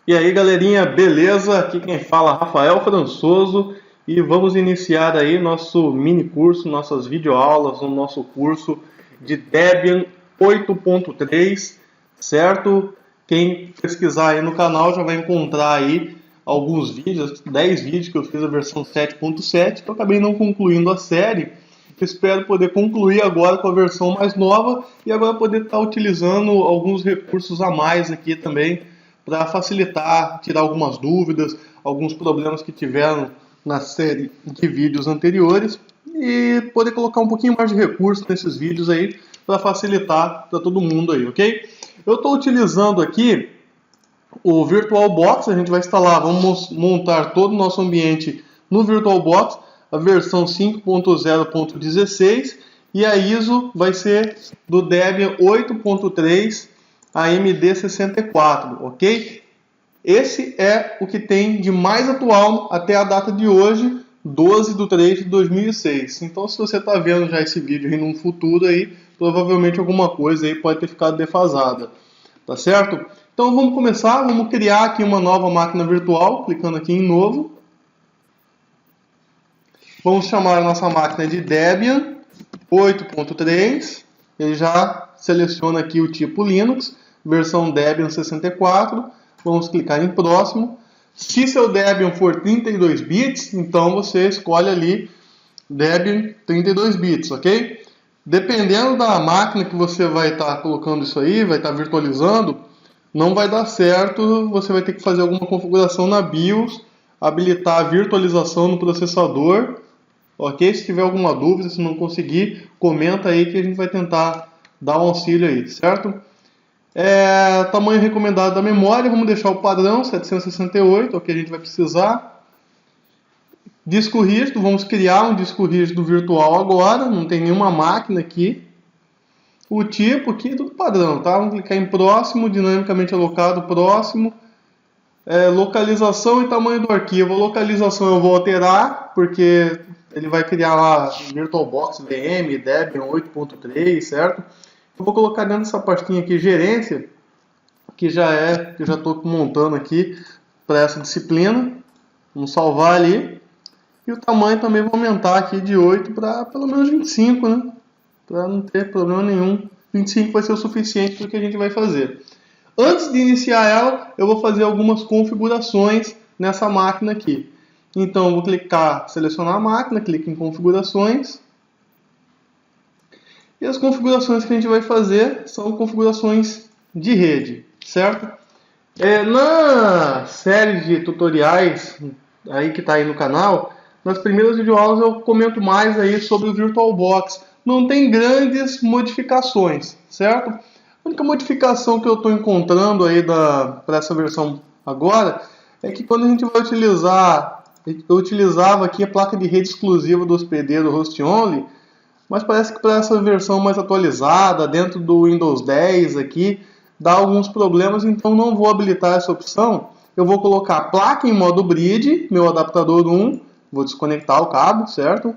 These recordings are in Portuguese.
E aí galerinha, beleza? Aqui quem fala é Rafael Françoso e vamos iniciar aí nosso mini curso, nossas videoaulas, o nosso curso de Debian 8.3, certo? Quem pesquisar aí no canal já vai encontrar aí alguns vídeos, 10 vídeos que eu fiz a versão 7.7, que eu acabei não concluindo a série. Espero poder concluir agora com a versão mais nova e agora poder estar utilizando alguns recursos a mais aqui também para facilitar, tirar algumas dúvidas, alguns problemas que tiveram na série de vídeos anteriores e poder colocar um pouquinho mais de recurso nesses vídeos aí para facilitar para todo mundo aí, ok? Eu estou utilizando aqui o VirtualBox, a gente vai instalar, vamos montar todo o nosso ambiente no VirtualBox, a versão 5.0.16 e a ISO vai ser do Debian 8.3 AMD64, ok? Esse é o que tem de mais atual até a data de hoje, 12/3/2006. Então, se você está vendo já esse vídeo aí num futuro aí, provavelmente alguma coisa aí pode ter ficado defasada, tá certo? Então vamos começar, vamos criar aqui uma nova máquina virtual, clicando aqui em novo. Vamos chamar a nossa máquina de Debian 8.3. Ele já seleciona aqui o tipo Linux, versão Debian 64. Vamos clicar em próximo. Se seu Debian for 32 bits, então você escolhe ali Debian 32 bits, ok? Dependendo da máquina que você vai estar colocando isso aí, vai estar virtualizando, não vai dar certo, você vai ter que fazer alguma configuração na BIOS, habilitar a virtualização no processador, ok? Se tiver alguma dúvida, se não conseguir, comenta aí que a gente vai tentar dar um auxílio aí, certo? Tamanho recomendado da memória, vamos deixar o padrão 768, é o que a gente vai precisar. Disco rígido, vamos criar um disco rígido virtual agora, não tem nenhuma máquina aqui. O tipo aqui, tudo padrão, tá? Vamos clicar em próximo, dinamicamente alocado, próximo. Localização e tamanho do arquivo. A localização eu vou alterar, porque ele vai criar lá VirtualBox, VM, Debian 8.3, certo? Eu vou colocar dentro dessa pastinha aqui, gerência, que eu já estou montando aqui para essa disciplina. Vamos salvar ali. E o tamanho também vou aumentar aqui de 8 para pelo menos 25, né? Para não ter problema nenhum. 25 vai ser o suficiente para o que a gente vai fazer. Antes de iniciar ela, eu vou fazer algumas configurações nessa máquina aqui. Então, eu vou clicar, selecionar a máquina, clique em configurações. E as configurações que a gente vai fazer são configurações de rede, certo? Na série de tutoriais aí que está aí no canal, nas primeiras videoaulas eu comento mais aí sobre o VirtualBox. Não tem grandes modificações, certo? A única modificação que eu estou encontrando aí para essa versão agora é que quando a gente vai utilizar, eu utilizava aqui a placa de rede exclusiva do hospedeiro do Host Only, mas parece que para essa versão mais atualizada, dentro do Windows 10 aqui, dá alguns problemas, então não vou habilitar essa opção. Eu vou colocar a placa em modo bridge, meu adaptador 1, vou desconectar o cabo, certo?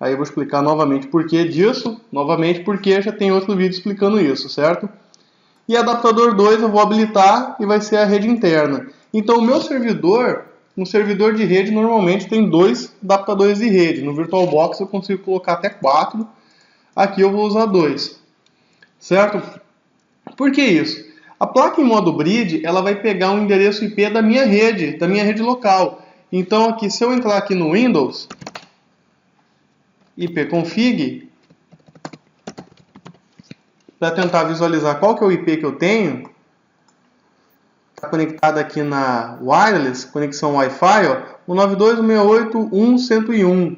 Aí eu vou explicar novamente por que disso, novamente porque já tem outro vídeo explicando isso, certo? E adaptador 2 eu vou habilitar e vai ser a rede interna. Então o meu servidor, um servidor de rede normalmente tem 2 adaptadores de rede. No VirtualBox eu consigo colocar até 4. Aqui eu vou usar 2. Certo? Por que isso? A placa em modo bridge, ela vai pegar um endereço IP da minha rede local. Então aqui, se eu entrar aqui no Windows, ipconfig, para tentar visualizar qual que é o IP que eu tenho, está conectado aqui na wireless, conexão Wi-Fi, o 92.168.1.101.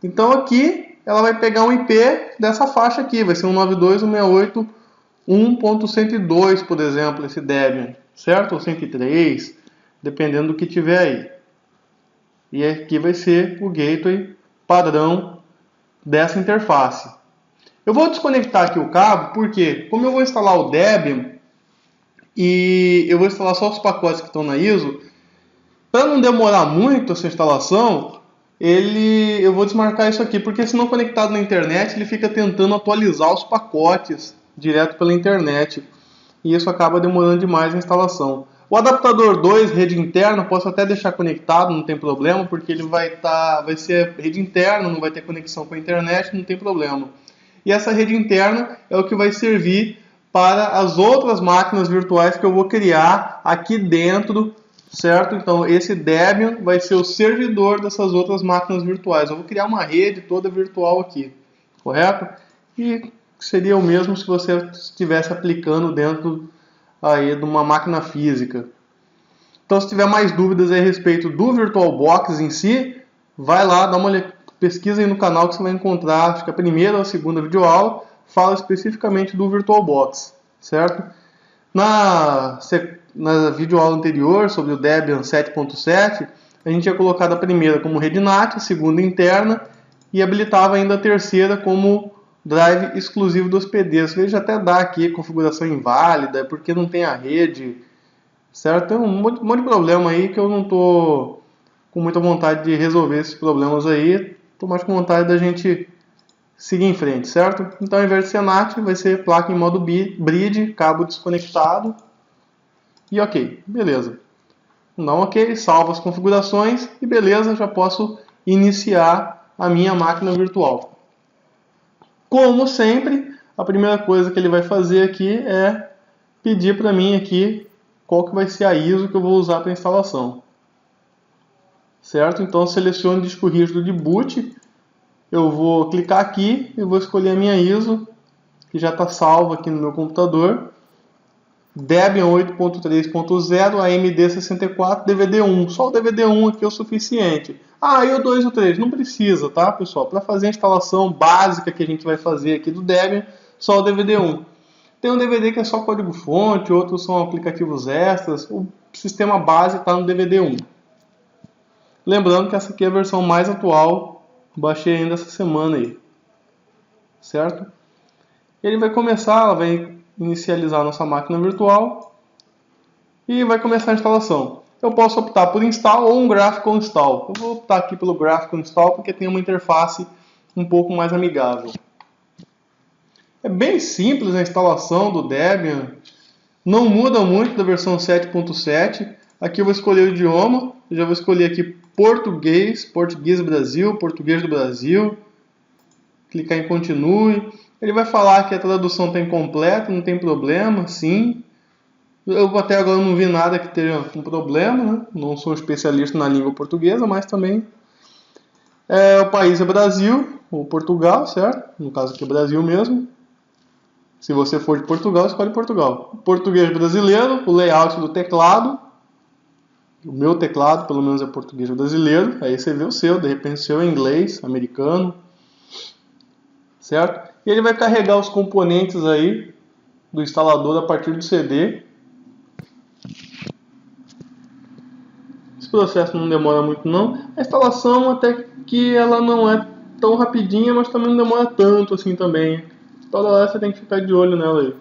Então aqui ela vai pegar um IP dessa faixa aqui, vai ser um 92.168.1.102, por exemplo, esse Debian, certo? Ou 103, dependendo do que tiver aí. E aqui vai ser o gateway padrão dessa interface. Eu vou desconectar aqui o cabo, porque como eu vou instalar o Debian, e eu vou instalar só os pacotes que estão na ISO, para não demorar muito essa instalação, eu vou desmarcar isso aqui, porque se não conectado na internet, ele fica tentando atualizar os pacotes direto pela internet, e isso acaba demorando demais a instalação. O adaptador 2, rede interna, posso até deixar conectado, não tem problema, porque ele vai ser rede interna, não vai ter conexão com a internet, não tem problema. E essa rede interna é o que vai servir para as outras máquinas virtuais que eu vou criar aqui dentro, certo? Então esse Debian vai ser o servidor dessas outras máquinas virtuais. Eu vou criar uma rede toda virtual aqui, correto? E seria o mesmo se você estivesse aplicando dentro aí de uma máquina física. Então, se tiver mais dúvidas a respeito do VirtualBox em si, vai lá, dá uma pesquisa aí no canal que você vai encontrar, acho que a primeira ou a segunda videoaula fala especificamente do VirtualBox, certo? Na videoaula anterior sobre o Debian 7.7, a gente tinha colocado a primeira como rede NAT, a segunda interna e habilitava ainda a terceira como drive exclusivo dos PDs. Veja, até dá aqui configuração inválida, porque não tem a rede, certo? Tem um monte de problema aí que eu não estou com muita vontade de resolver esses problemas aí. Estou mais com vontade da gente seguir em frente, certo? Então, ao invés de ser NAT, vai ser placa em modo bridge, cabo desconectado. E ok, beleza. Não ok, salvo as configurações e beleza, já posso iniciar a minha máquina virtual. Como sempre, a primeira coisa que ele vai fazer aqui é pedir para mim aqui qual que vai ser a ISO que eu vou usar para a instalação. Certo? Então, seleciono o disco rígido de boot, eu vou clicar aqui e vou escolher a minha ISO, que já está salva aqui no meu computador. Debian 8.3.0 AMD64 DVD1. Só o DVD1 aqui é o suficiente. Ah, e o 2 e o 3? Não precisa, tá, pessoal? Para fazer a instalação básica que a gente vai fazer aqui do Debian, só o DVD1. Tem um DVD que é só código-fonte, outros são aplicativos extras. O sistema base está no DVD1. Lembrando que essa aqui é a versão mais atual. Baixei ainda essa semana aí. Certo? Ele vai começar, ela vai inicializar a nossa máquina virtual e vai começar a instalação. Eu posso optar por install ou um graphical install. Eu vou optar aqui pelo graphical install porque tem uma interface um pouco mais amigável. É bem simples a instalação do Debian, não muda muito da versão 7.7. Aqui eu vou escolher o idioma, eu já vou escolher aqui português, português Brasil, português do Brasil. Clicar em continue. Ele vai falar que a tradução está incompleta, não tem problema, sim. Eu até agora não vi nada que tenha um problema, né? Não sou especialista na língua portuguesa, mas também o país é Brasil, ou Portugal, certo? No caso aqui é Brasil mesmo. Se você for de Portugal, escolhe Portugal. Português brasileiro, o layout do teclado. O meu teclado, pelo menos, é português brasileiro. Aí você vê o seu, de repente o seu é inglês, americano. Certo? E ele vai carregar os componentes aí do instalador a partir do CD. Esse processo não demora muito não. A instalação até que ela não é tão rapidinha, mas também não demora tanto assim também. Toda hora você tem que ficar de olho nela aí.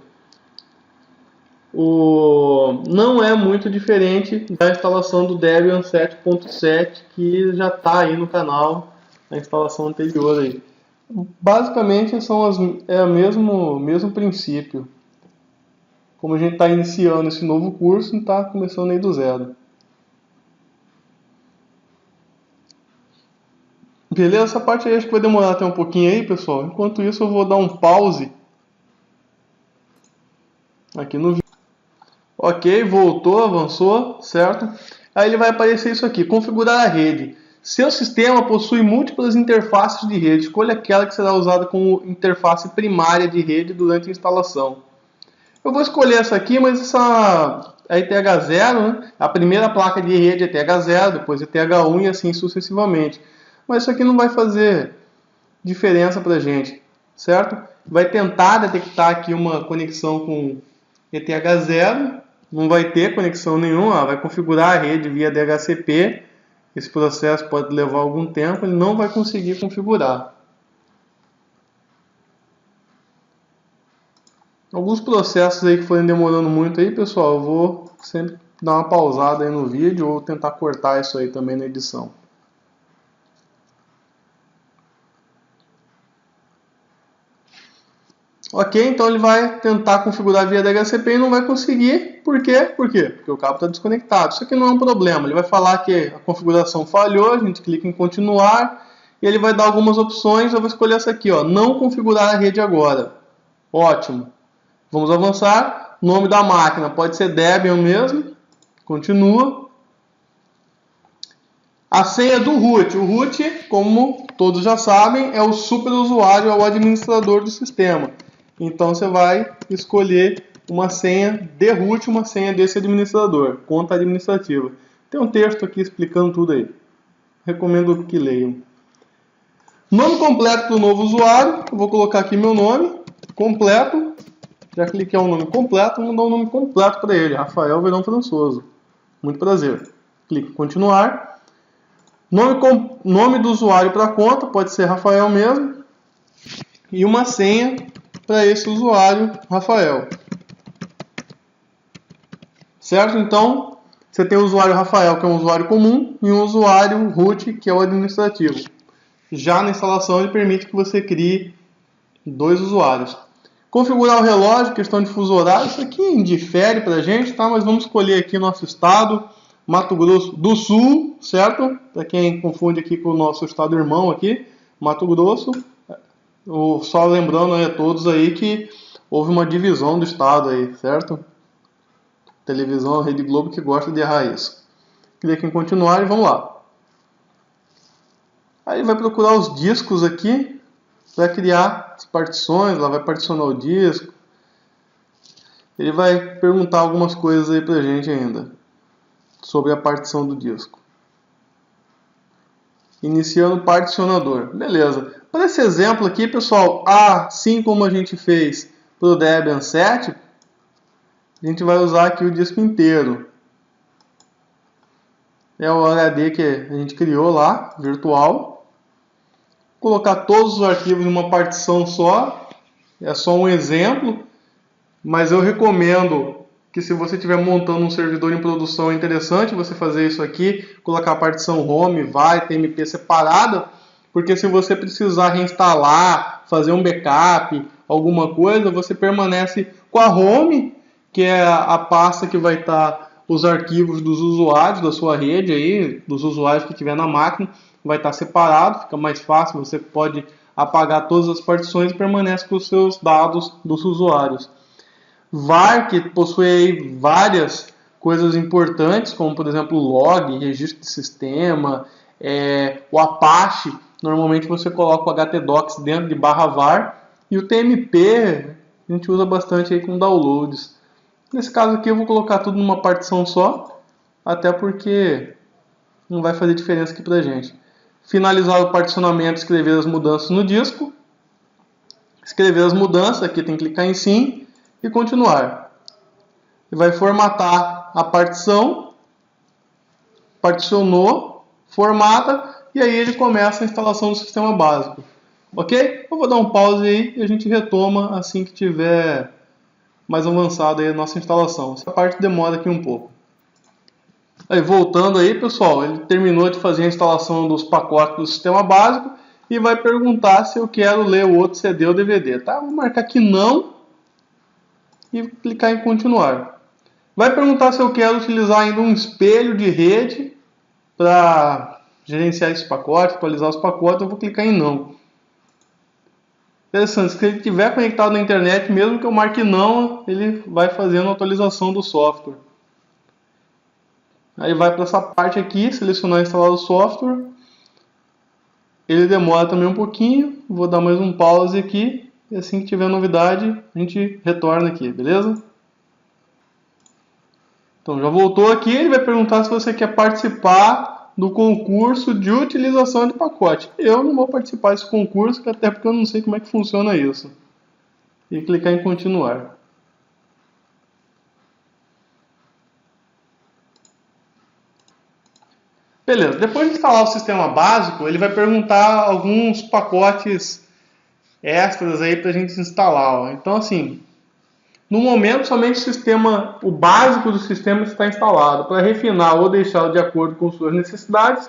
Não é muito diferente da instalação do Debian 7.7 que já está aí no canal, a instalação anterior aí. Basicamente é o mesmo princípio. Como a gente está iniciando esse novo curso, não está começando aí do zero. Beleza? Essa parte aí acho que vai demorar até um pouquinho aí, pessoal. Enquanto isso eu vou dar um pause aqui no vídeo. Ok, voltou, avançou, certo? Aí ele vai aparecer isso aqui, configurar a rede. Seu sistema possui múltiplas interfaces de rede. Escolha aquela que será usada como interface primária de rede durante a instalação. Eu vou escolher essa aqui, mas essa é ETH0, né? A primeira placa de rede é ETH0, depois ETH1 e assim sucessivamente. Mas isso aqui não vai fazer diferença para a gente, certo? Vai tentar detectar aqui uma conexão com ETH0, não vai ter conexão nenhuma, vai configurar a rede via DHCP. Esse processo pode levar algum tempo, ele não vai conseguir configurar. Alguns processos aí que forem demorando muito aí, pessoal, eu vou sempre dar uma pausada aí no vídeo ou tentar cortar isso aí também na edição. Ok, então ele vai tentar configurar via DHCP e não vai conseguir. Por quê? Porque o cabo está desconectado. Isso aqui não é um problema. Ele vai falar que a configuração falhou, a gente clica em continuar e ele vai dar algumas opções. Eu vou escolher essa aqui, ó, não configurar a rede agora. Ótimo. Vamos avançar. Nome da máquina pode ser Debian mesmo. Continua. A senha do root. O root, como todos já sabem, é o superusuário, é o administrador do sistema. Então você vai escolher uma senha de root, uma senha desse administrador, conta administrativa. Tem um texto aqui explicando tudo aí. Recomendo que leiam. Nome completo do novo usuário. Eu vou colocar aqui meu nome completo. Já cliquei o nome completo, vamos dar um nome completo para ele. Rafael Verão Françoso. Muito prazer. Clique em continuar. Nome do usuário para a conta, pode ser Rafael mesmo. E uma senha para esse usuário, Rafael. Certo? Então, você tem o usuário Rafael, que é um usuário comum, e um usuário root, que é o administrativo. Já na instalação, ele permite que você crie 2 usuários. Configurar o relógio, questão de fuso horário, isso aqui indifere para a gente, tá? Mas vamos escolher aqui nosso estado, Mato Grosso do Sul, certo? Para quem confunde aqui com o nosso estado irmão aqui, Mato Grosso. Só lembrando a todos aí que houve uma divisão do estado aí, certo? Televisão, Rede Globo que gosta de errar isso. Clique em continuar e vamos lá. Aí vai procurar os discos aqui para criar as partições, lá vai particionar o disco. Ele vai perguntar algumas coisas aí pra gente ainda sobre a partição do disco. Iniciando o particionador. Beleza. Para esse exemplo aqui, pessoal, assim como a gente fez para o Debian 7, a gente vai usar aqui o disco inteiro. É o HD que a gente criou lá, virtual. Colocar todos os arquivos em uma partição só. É só um exemplo, mas eu recomendo que se você estiver montando um servidor em produção, é interessante você fazer isso aqui, colocar a partição home, vai, TMP separada, porque se você precisar reinstalar, fazer um backup, alguma coisa, você permanece com a home, que é a pasta que vai estar os arquivos dos usuários da sua rede aí, dos usuários que tiver na máquina, vai estar separado, fica mais fácil, você pode apagar todas as partições e permanece com os seus dados dos usuários. var, que possui aí várias coisas importantes, como por exemplo log, registro de sistema, o Apache, normalmente você coloca o htdocs dentro de /var, e o tmp a gente usa bastante aí com downloads. Nesse caso aqui eu vou colocar tudo numa partição só, até porque não vai fazer diferença aqui pra gente. Finalizar o particionamento, escrever as mudanças no disco. Escrever as mudanças, aqui tem que clicar em sim e continuar. Ele vai formatar a partição, particionou, formata e aí ele começa a instalação do sistema básico. Ok? Eu vou dar um pause aí e a gente retoma assim que tiver mais avançada aí a nossa instalação. Essa parte demora aqui um pouco. Aí, voltando aí, pessoal, ele terminou de fazer a instalação dos pacotes do sistema básico e vai perguntar se eu quero ler o outro CD ou DVD, tá? Vou marcar que não e clicar em continuar. Vai perguntar se eu quero utilizar ainda um espelho de rede para gerenciar esses pacotes, atualizar os pacotes, eu vou clicar em não. Interessante, se ele estiver conectado na internet, mesmo que eu marque não, ele vai fazendo a atualização do software. Aí vai para essa parte aqui, selecionar instalar o software. Ele demora também um pouquinho, vou dar mais um pause aqui, e assim que tiver novidade, a gente retorna aqui, beleza? Então já voltou aqui, ele vai perguntar se você quer participar do concurso de utilização de pacote. Eu não vou participar desse concurso, até porque eu não sei como é que funciona isso. E clicar em continuar. Beleza, depois de instalar o sistema básico, ele vai perguntar alguns pacotes extras aí para a gente instalar. Ó. Então assim, no momento somente o básico do sistema está instalado. Para refinar ou deixá-lo de acordo com suas necessidades,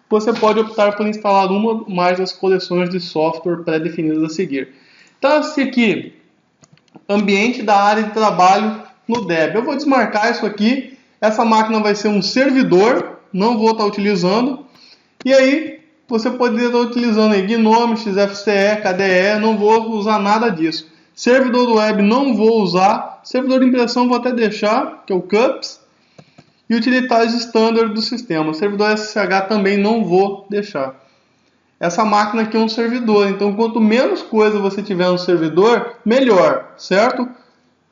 você pode optar por instalar uma ou mais das coleções de software pré-definidas a seguir. Então esse aqui ambiente da área de trabalho no Debian. Eu vou desmarcar isso aqui. Essa máquina vai ser um servidor, não vou estar utilizando. E aí você poderia estar utilizando aí GNOME, XFCE, KDE, não vou usar nada disso. Servidor do web não vou usar. Servidor de impressão vou até deixar, que é o CUPS. E utilitários standard do sistema. Servidor SSH também não vou deixar. Essa máquina aqui é um servidor, então quanto menos coisa você tiver no servidor, melhor, certo?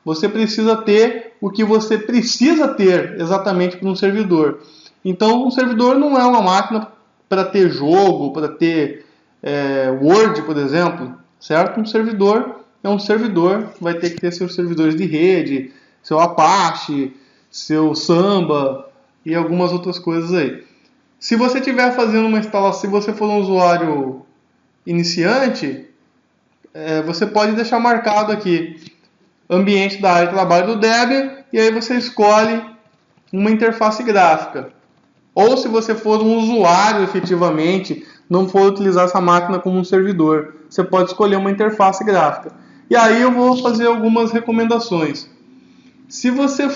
Você precisa ter o que você precisa ter exatamente para um servidor. Então, um servidor não é uma máquina para ter jogo, para ter Word, por exemplo, certo? Um servidor é um servidor, vai ter que ter seus servidores de rede, seu Apache, seu Samba e algumas outras coisas aí. Se você estiver fazendo uma instalação, se você for um usuário iniciante, você pode deixar marcado aqui ambiente da área de trabalho do Debian e aí você escolhe uma interface gráfica. Ou se você for um usuário efetivamente, não for utilizar essa máquina como um servidor, você pode escolher uma interface gráfica. E aí eu vou fazer algumas recomendações. Se você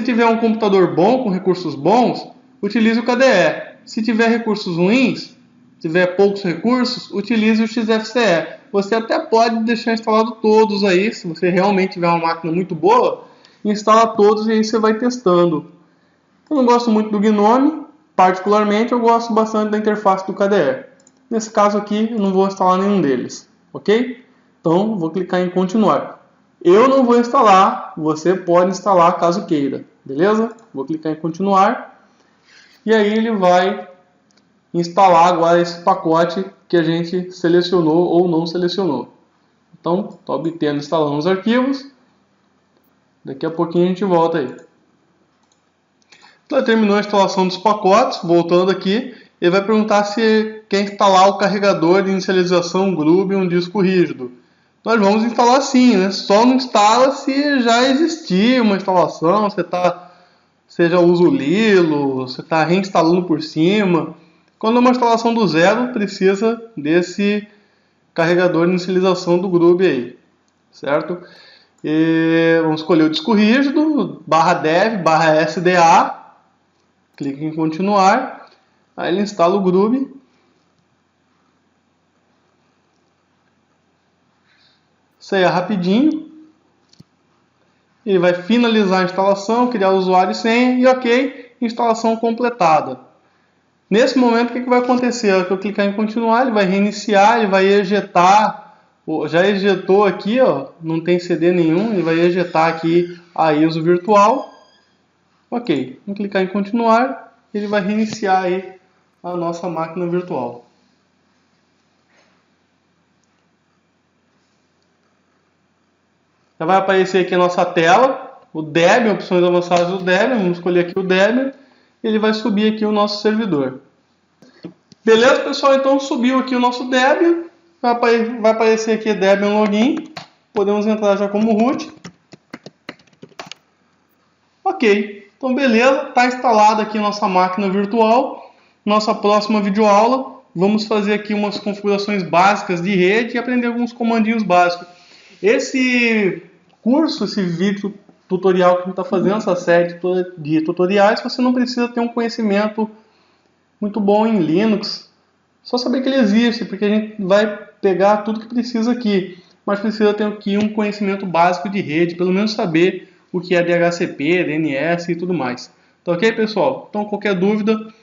tiver um computador bom, com recursos bons, utilize o KDE. Se tiver recursos ruins, tiver poucos recursos, utilize o XFCE. Você até pode deixar instalado todos aí, se você realmente tiver uma máquina muito boa, instala todos e aí você vai testando. Eu não gosto muito do GNOME, particularmente eu gosto bastante da interface do KDE. Nesse caso aqui, eu não vou instalar nenhum deles, ok? Então, vou clicar em continuar. Eu não vou instalar, você pode instalar caso queira, beleza? Vou clicar em continuar. E aí ele vai instalar agora esse pacote que a gente selecionou ou não selecionou. Então, está obtendo, instalando os arquivos. Daqui a pouquinho a gente volta aí. Então, terminou a instalação dos pacotes. Voltando aqui, ele vai perguntar se quer instalar o carregador de inicialização Grub em um disco rígido. Nós vamos instalar sim, né? Só não instala se já existir uma instalação, você já usa o Lilo, você está reinstalando por cima. Quando é uma instalação do zero, precisa desse carregador de inicialização do Grub aí, certo? E vamos escolher o disco rígido, /dev, /sda, clique em continuar, aí ele instala o Grub. Isso aí é rapidinho. Ele vai finalizar a instalação, criar o usuário e senha e ok, instalação completada. Nesse momento o que vai acontecer? Se eu clicar em continuar, ele vai reiniciar, ele vai ejetar, já ejetou aqui, ó, não tem CD nenhum, ele vai ejetar aqui a ISO virtual. Ok, vamos clicar em continuar, ele vai reiniciar aí a nossa máquina virtual. Já vai aparecer aqui a nossa tela, o Debian, opções avançadas do Debian, vamos escolher aqui o Debian, ele vai subir aqui o nosso servidor. Beleza, pessoal? Então subiu aqui o nosso Debian, vai aparecer aqui Debian Login, podemos entrar já como root. Ok, então beleza, está instalada aqui a nossa máquina virtual. Nossa próxima videoaula, vamos fazer aqui umas configurações básicas de rede e aprender alguns comandinhos básicos. Esse curso, esse vídeo tutorial que a gente está fazendo, essa série de tutoriais, você não precisa ter um conhecimento muito bom em Linux. Só saber que ele existe, porque a gente vai pegar tudo que precisa aqui. Mas precisa ter aqui um conhecimento básico de rede, pelo menos saber o que é DHCP, DNS e tudo mais. Tá ok, pessoal? Então, qualquer dúvida,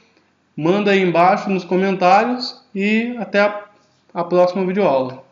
manda aí embaixo nos comentários e até a próxima videoaula.